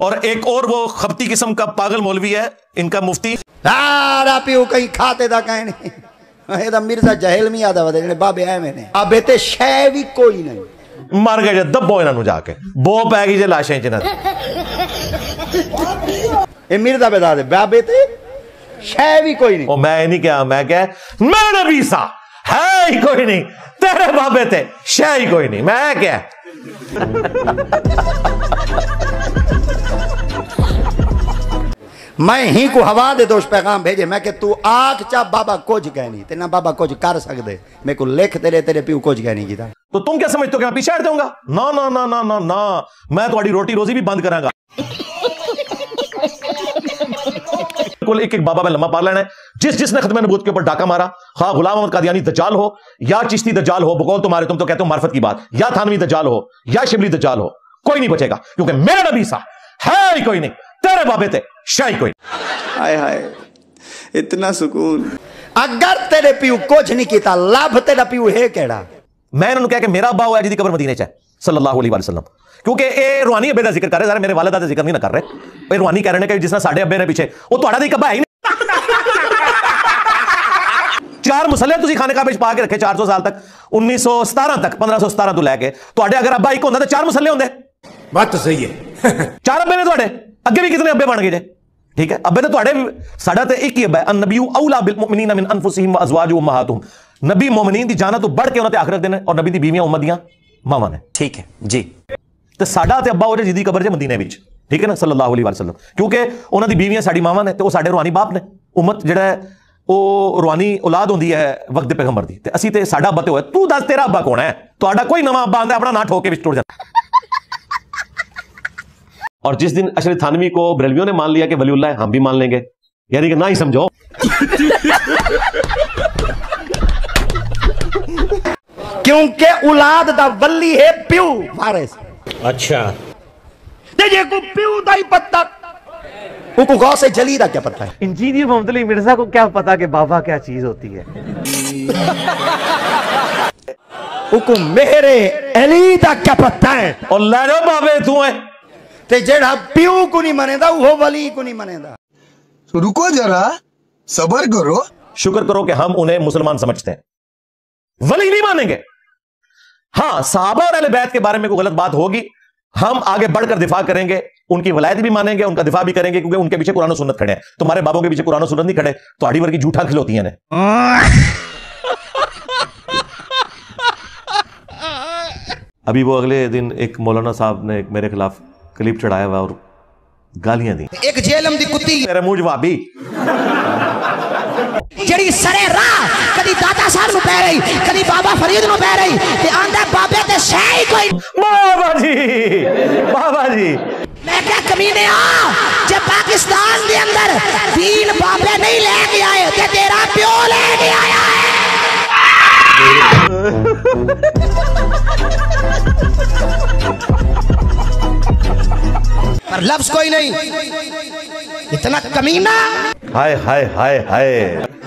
और एक और वो खपती किस्म का पागल मौलवी है इनका मुफ्ती। पियो कहीं खाते दा कहीं नहीं, ये मिर्जा जहेल में याद आते बाबे आए मैंने अबे ते शय भी कोई नहीं। मर गए दब्बो इन्हों जाके बो पै गई जे लाशें च ये मिर्जा बता दे बाबे ते शय भी कोई नहीं। ओ मैं नहीं क्या, मैं क्या मेरा नबी सा है ही कोई नहीं, तेरे बाबे ते शय ही कोई नहीं, मैं क्या मैं ही को हवा दे दोस्त पैगाम भेजे मैं कि तू आख चा बाबा कुछ कह नहीं ते ना बाबा कुछ कर सकते, मेरे को लिख तेरे प्यू कुछ कह नहीं किया। तो तुम क्या समझते हो कि मैं पीछे हट जाऊंगा? ना ना ना ना ना ना, मैं तुम्हारी रोटी रोजी भी बंद करांगा। एक एक बाबा में लम्बा पार लेना है। जिसने खत्म नबूवत के ऊपर डाका मारा, खा गुलाम अहमद कादियानी दज्जाल हो या चिश्ती दज्जाल हो, बकौल तुम्हारे, तुम तो कहते हो मार्फत की बात, या थानवी दज्जाल हो या शिबली दज्जाल हो, कोई नहीं बचेगा, क्योंकि मेरा नबी सा है ही कोई नहीं, तेरे बाबे थे शाही कोई। हाय हाय इतना सुकून। अगर तेरे प्यू कुछ नहीं किया लाभ तेरा प्यू है केड़ा? मैं उन्होंने कहा कि मेरा अब्बा हुआ जिदी कबर मदीने च सल्लल्लाहु अलैहि वसल्लम, क्योंकि ये रूहानी अब्बे का जिक्र कर रहे हैं, मेरे वालिदा का जिक्र नहीं ना कर रहे। रूहानी कह रहे हैं कि जिसना साडे अब्बे ने पीछे वो तुहाड़ा दी कब्बा है ही नहीं। 4 मुसल्ले तुसी खाने का पा के रखे 400 साल तक, 1917 तक, 1517 तो लैके तुहाडे अगर अब्बा एक होंदा तो 4 मुसल्ले होंदे। बात तो सही है। 4 अब्बे ने तुहाडे, अगे भी कितने अब्बे बन गए जे? ठीक है, अब्बे तो तुहाडे साडा ते एक ही अब्बा है। अन्नबिय्यु औला बिल मुमिनीना मिन अनफुसिहिम व अज़वाजुहुम उम्महातुहुम। नबी मोमिनीन दी जाना तो बढ़ के उन्हां ते आखिरत देने, और नबी दी बीवियां उम्मत दियां मावां ने। ठीक है जी। ते साडा ते अब्बा हो जिदी कबर जे मदीने विच, ठीक है ना, सल्लल्लाहु अलैहि वसल्लम, क्योंकि उन्हां दी बीवियां साडी मावां ने ते वो साडे रूहानी बाप ने। उम्मत जिहड़ा है वो रूहानी औलाद होंदी है वक्त दे पैगंबर दी, ते असीं ते साडा अब्बा ते होया। तू दस तेरा अब्बा कौन है? तुहाडा कोई नवां अब्बा आंदा अपना ना ठोक के विच टुट जांदा। और जिस दिन अशरफ थानवी को बरेलवियों ने मान लिया कि वलीउल्लाह है, हम भी मान लेंगे, यानी कि ना ही समझो। क्योंकि औलाद दा वली है प्यू वारिस। अच्छा, ते जे को प्यू दा ही पता उनको गौ से जली दा क्या पता है? इंजीनियर मोहम्मद अली मिर्जा को क्या पता कि बाबा क्या चीज होती है? उनको मेरे अली दा क्या पता है? और ले लो बाबे तू है ते जेड़ा प्यू को नहीं मनेदा वो वली को नहीं मनेदा। तो रुको जरा, सबर करो, शुक्र करो कि हम उन्हें मुसलमान समझते हैं, वली नहीं मानेंगे। हाँ, सहाबा और अहले बैत के बारे में कोई गलत बात होगी, हम आगे बढ़कर दिफा करेंगे, उनकी वलायत भी मानेंगे, उनका दिफा भी करेंगे, क्योंकि उनके पीछे कुरान और सुन्नत खड़े हैं। तुम्हारे बाबों के पीछे कुरान और सुन्नत नहीं खड़े, तो आड़ी वर्गी झूठा खिलौती हैं। अभी वो अगले दिन एक मौलाना साहब ने मेरे खिलाफ क्लिप चढ़ाया हुआ और गालियां दी। एक जेलम दी कुत्ती मेरे मुंह जवाबी जड़ी सरे राह कदी दादा साहब नु पै रही, कदी बाबा फरीद नु पै रही, ते आंदा बाबे ते सही कोई। बाबा जी मैं क्या कमीने आ, जब पाकिस्तान के अंदर दीन बाबे नहीं लेके आए ते तेरा प्यो लेके आया है। पर लफ्ज कोई नहीं, इतना कमीना। हाय हाय हाय हाय।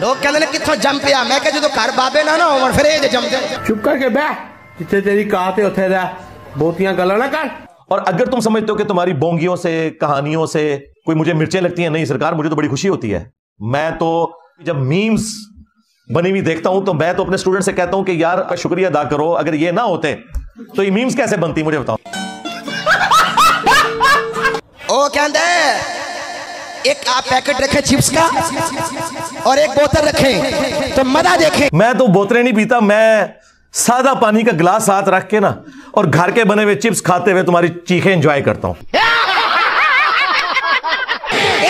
लोग कहते हैं किथों जम पिया, मैं कह जो घर बाबे ना हो फिर ये जमते। चुप करके बैठ, जिथे तेरी काते उथे रह, बहुतियां गल्लां ना कर। और अगर तुम समझते हो कि तुम्हारी बोंगियों से, कहानियों से कोई मुझे मिर्चें लगती हैं, नहीं सरकार, मुझे तो बड़ी खुशी होती है। मैं तो जब मीम्स बनी हुई देखता हूं तो मैं तो अपने स्टूडेंट से कहता हूं कि यार शुक्रिया अदा करो, अगर ये ना होते तो ये मीम्स कैसे बनती, मुझे बताओ। ओ कहते एक आप पैकेट रखे चिप्स का और एक बोतल रखे तो मजा देखें। मैं तो बोतलें नहीं पीता, मैं सादा पानी का गिलास साथ रख के ना और घर के बने हुए चिप्स खाते हुए तुम्हारी चीखें एंजॉय करता हूं।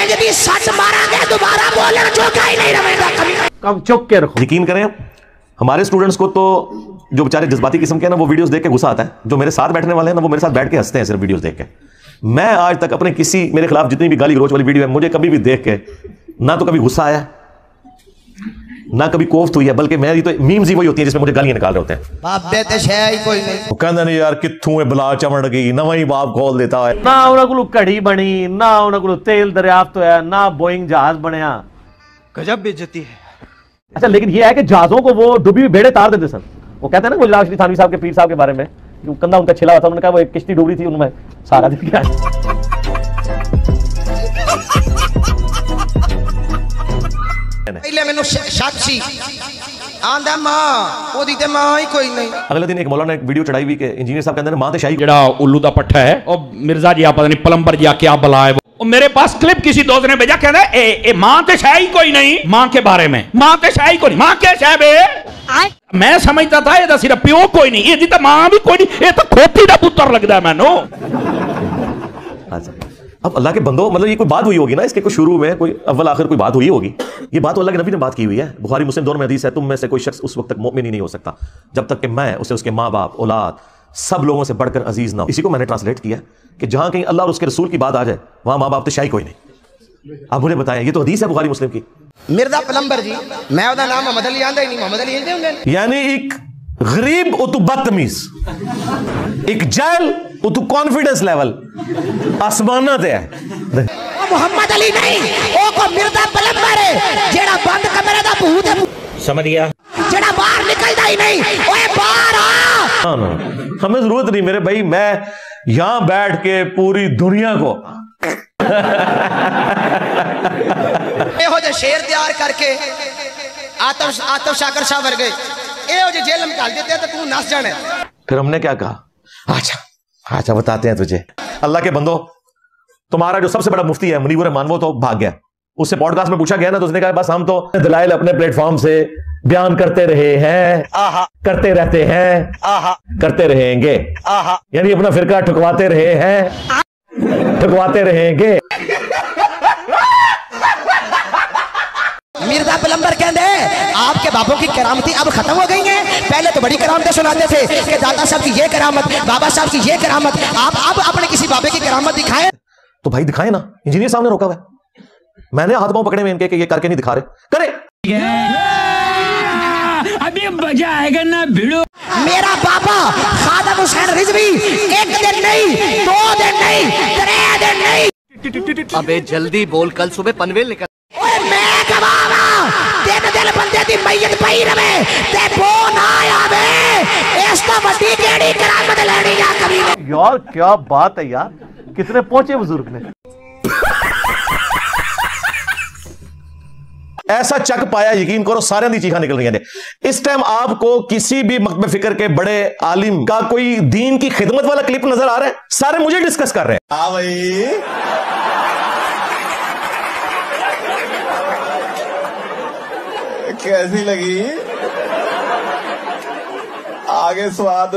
यदि सच मारांगे दोबारा बोलने जो कहीं नहीं रहेगा कभी। कम चुप के रखो। यकीन करें, हमारे स्टूडेंट्स को तो जो बेचारे जज्बाती किस्म के ना, वो वीडियोस देख के गुस्सा आता है। जो मेरे साथ बैठने वाले हैं ना, वो मेरे साथ बैठ के हंसते हैं सिर्फ वीडियोस देख के। मैं आज तक अपने किसी मेरे खिलाफ जितनी भी गाली गलौच वाली वीडियो है, मुझे कभी भी देख के ना तो कभी गुस्सा आया, ना कभी कोफ्त हुई है, बल्कि मेरी तो मीम्स ही वही होती है जिसमें मुझे गालियां निकाल रहे होते हैं। बाबे ते शय कोई नहीं। वो कहंदे ने यार कित्थों है बला चमड़ गई, नवा ही बाप खोल देता है। ना उन्होंने को घड़ी बनी, ना उन्होंने तेल दरियाफ्त होया, ना बोइंग जहाज बनया। गजब बेइज्जती है। अच्छा, लेकिन ये है कि जहाजों को वो डूबी हुई बेड़े तार देते सर। वो कहते हैं ना गुजरात श्री थानवी साहब के पीर साहब के बारे में, कंधा उनका छिला हुआ था, उन्होंने कहा वो एक किश्ती डूब रही थी, उनमें सारा दिन क्या पहले मैंने शक सी आंदा मां ओदी ते मां ही कोई नहीं। अगले दिन एक मौलाना ने एक वीडियो चढ़ाई हुई कि इंजीनियर साहब कहते हैं मां ते शाही जड़ा उल्लू दा पट्ठा है और मिर्जा जी आप पता नहीं प्लम्बर जी क्या बला है वो मेरे पास क्लिप किसी दोस्त ने भेजा कहता है ए मां ते शाही कोई नहीं मां के बारे में मां ते शाही कोई नहीं मां के शायब मैं समझता था ये सिर्फ प्यो कोई नहीं ये तो मां भी कोई नहीं ये तो खोती दा पुत्र लगता है मैनू। अब अल्लाह के बंदो मतलब ये कोई बात हुई होगी ना इसके कोई शुरू में कोई अव्वल आखिर कोई बात हुई होगी। ये बात तो अल्लाह के नबी ने बात की हुई है, बुखारी मुस्लिम दोनों में हदीस है, तुम में से कोई शख्स उस वक्त तक मोमिन ही नहीं हो सकता जब तक कि मैं उसे उसके माँ बाप औलाद सब लोगों से बढ़कर अजीज ना हो। इसी को मैंने ट्रांसलेट किया कि जहां कहीं अल्लाह और उसके रसूल की बात आ जाए वहां माँ बाप तो शाही कोई नहीं। आप मुझे बताएं, ये तो हदीस है बुखारी मुस्लिम की। मिर्जा प्लम्बर जी मैं ओदा नाम मोहम्मद अली आंदा ही नहीं, मोहम्मद अली आंदे हुंदे यानी एक गरीब ओ तू बदतमीज, एक जाहिल ओ तू कॉन्फिडेंस लेवल आसमाना ते है। मोहम्मद अली नहीं ओ को मिर्जा प्लम्बर है जेड़ा बंद कमरे दा भूत है। समझ गया जेड़ा बाहर निकलदा ही नहीं। ओए बाहर आ। ना हमें जरूरत नहीं मेरे भाई, मैं यहां बैठ के पूरी दुनिया को एहो जे शेर तैयार करके आतफ शाकर शाह वर्गे एहो जे जेल में डाल देते तो तू नाच जाने। फिर हमने क्या कहा, अच्छा अच्छा बताते हैं तुझे। अल्लाह के बंदो तुम्हारा जो सबसे बड़ा मुफ्ती है मुनीवर रहमान वो तो भाग गया, उससे पॉडकास्ट में पूछा गया ना तो उसने कहा बस हम तो दलाइल अपने प्लेटफॉर्म से बयान करते रहे हैं, करते रहते हैं, करते रहेंगे, यानी अपना फिरका ठुकवाते रहे हैं, ठुकवाते रहेंगे। मिर्जा प्लम्बर कहते आपके बाबों की करामती अब खत्म हो गई है। पहले तो बड़ी करामतें सुनाते थे कि दादा साहब की ये करामत, बाबा साहब की ये करामत, आप अब अपने किसी बाबे की करामत दिखाएं। तो भाई दिखाए ना, इंजीनियर साहब ने रोका हुआ है, मैंने हाथ पांव पकड़े में इनके कि ये करके नहीं दिखा रहे, करे अभी मजा आएगा ना भिड़ो। मेरा बाबा खादम हुसैन रिजवी एक दिन नहीं 2 दिन नहीं 3 दिन नहीं। अबे जल्दी बोल कल सुबह पनवेल निकल। ओए मैं गवावा 3 दिन बंदे दी मैयत पई रवे ते फोन आया वे इसका बड़ी केड़ी करामत लेनी या कभी। यार क्या बात है यार, कितने पहुंचे बुजुर्ग ने। ऐसा चक पाया यकीन करो सारे दी चीखा निकल रही हैं। इस टाइम आपको किसी भी मकतब फिक्र के बड़े आलिम का कोई दीन की खिदमत वाला क्लिप नजर आ रहा है? सारे मुझे डिस्कस कर रहे हैं। हाँ भाई कैसी लगी आगे स्वाद?